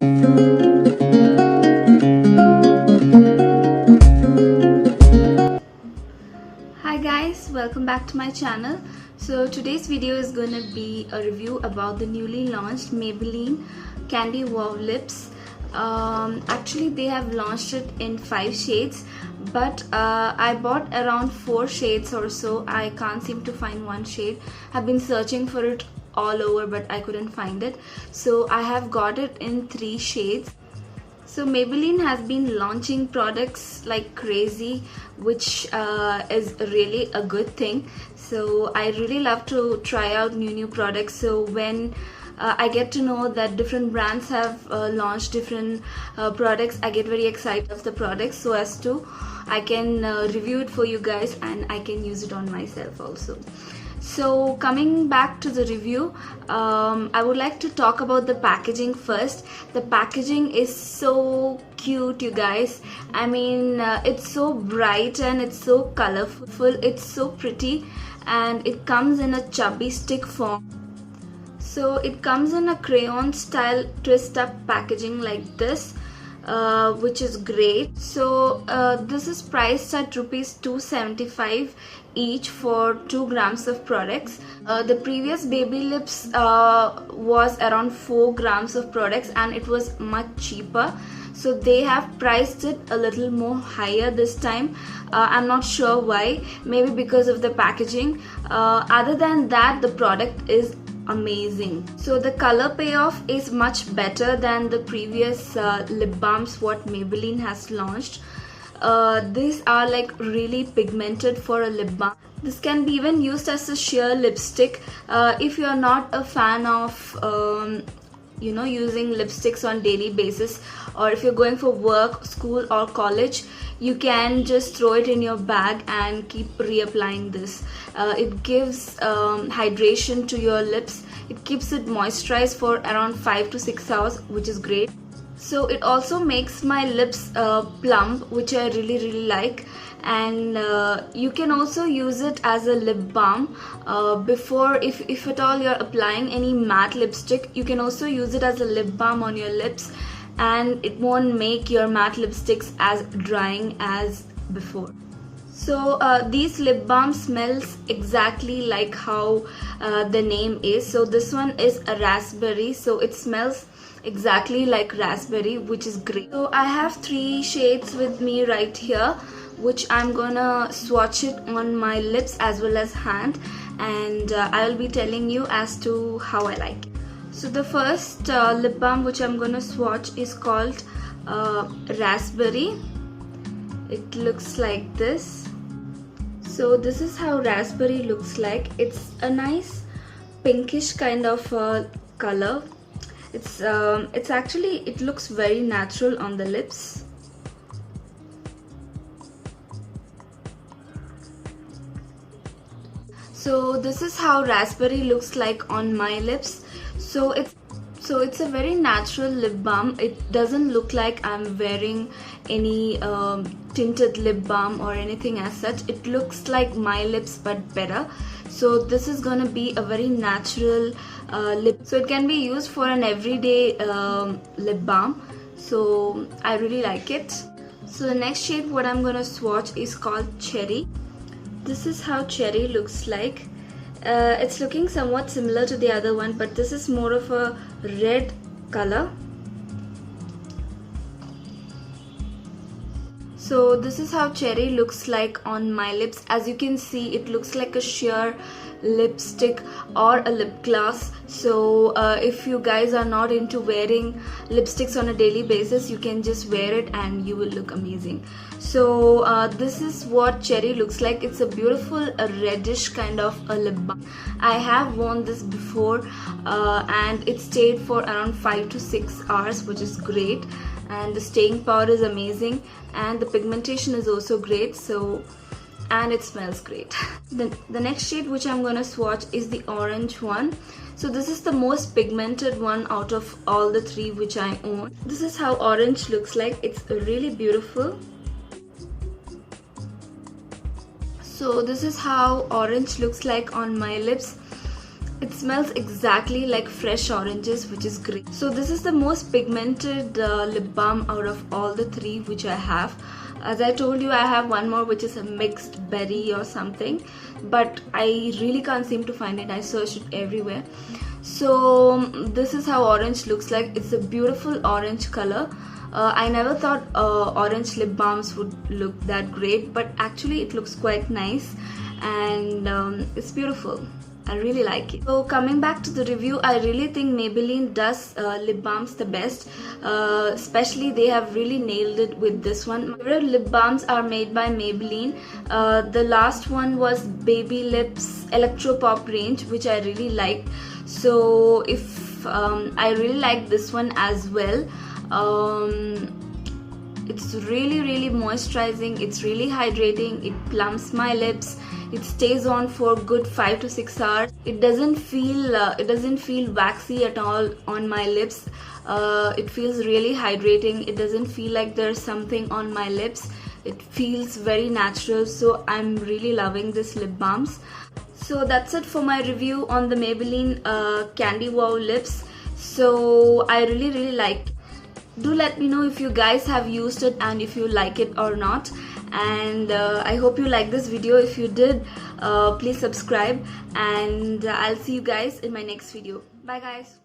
Hi guys, welcome back to my channel. So today's video is gonna be a review about the newly launched Maybelline Candy Wow Lips. Actually they have launched it in 5 shades, but I bought around 4 shades or so. I can't seem to find one shade. I've been searching for it all over but I couldn't find it. So I have got it in 3 shades. So Maybelline has been launching products like crazy, which is really a good thing. So I really love to try out new products. So when I get to know that different brands have launched different products, I get very excited of the products so as to I can review it for you guys and I can use it on myself also. So coming back to the review, I would like to talk about the packaging first. The packaging is so cute, you guys. I mean, it's so bright and it's so colorful. It's so pretty, and it comes in a chubby stick form. So it comes in a crayon style twist up packaging like this. Which is great. So this is priced at rupees 275 each for 2 grams of products. The previous baby lips was around 4 grams of products and it was much cheaper. So they have priced it a little more higher this time. I'm not sure why. Maybe because of the packaging. Other than that, the product is amazing. So the color payoff is much better than the previous lip balms what Maybelline has launched. These are like really pigmented for a lip balm. This can be even used as a sheer lipstick. If you are not a fan of using lipsticks on daily basis, or if you're going for work, school or college, you can just throw it in your bag and keep reapplying this. It gives hydration to your lips. It keeps it moisturized for around 5 to 6 hours, which is great. So it also makes my lips plump, which I really like. And you can also use it as a lip balm before, if at all you're applying any matte lipstick, you can also use it as a lip balm on your lips, and it won't make your matte lipsticks as drying as before. So these lip balm smells exactly like how the name is. So this one is a raspberry, so it smells exactly like raspberry, which is great. So I have 3 shades with me right here, which I'm gonna swatch it on my lips as well as hand, and I'll be telling you as to how I like it. So the first lip balm which I'm gonna swatch is called raspberry. It looks like this. So this is how raspberry looks like. It's a nice pinkish kind of color. It's actually, it looks very natural on the lips. So this is how raspberry looks like on my lips. So it's a very natural lip balm. It doesn't look like I'm wearing any tinted lip balm or anything as such. It looks like my lips but better. So this is gonna be a very natural lip. So it can be used for an everyday lip balm. So I really like it. So the next shade what I'm gonna swatch is called Cherry. This is how Cherry looks like. It's looking somewhat similar to the other one, but this is more of a red color. So this is how Cherry looks like on my lips. As you can see, it looks like a sheer lipstick or a lip gloss. So if you guys are not into wearing lipsticks on a daily basis, you can just wear it and you will look amazing. So this is what Cherry looks like. It's a beautiful reddish kind of a lip balm. I have worn this before and it stayed for around 5 to 6 hours, which is great, and the staying power is amazing, and the pigmentation is also great. So, and it smells great. The next shade which I'm gonna swatch is the orange one. So this is the most pigmented one out of all the 3 which I own. This is how orange looks like. It's really beautiful. So this is how orange looks like on my lips. It smells exactly like fresh oranges, which is great. So this is the most pigmented lip balm out of all the three which I have. As I told you, I have one more which is a mixed berry or something, but I really can't seem to find it. I searched it everywhere. So this is how orange looks like. It's a beautiful orange color. I never thought orange lip balms would look that great, but actually it looks quite nice, and it's beautiful. I really like it. So coming back to the review, I really think Maybelline does lip balms the best. Especially they have really nailed it with this one. My favorite lip balms are made by Maybelline. The last one was Baby Lips Electropop range, which I really liked. So if I really like this one as well. It's really moisturizing. It's really hydrating. It plumps my lips. It stays on for good 5 to 6 hours. It doesn't feel waxy at all on my lips. It feels really hydrating. It doesn't feel like there's something on my lips. It feels very natural. So I'm really loving this lip balms. So that's it for my review on the Maybelline Candy Wow lips. So I really liked. Do let me know if you guys have used it and if you like it or not. And I hope you like this video. If you did, please subscribe, and I'll see you guys in my next video. Bye guys.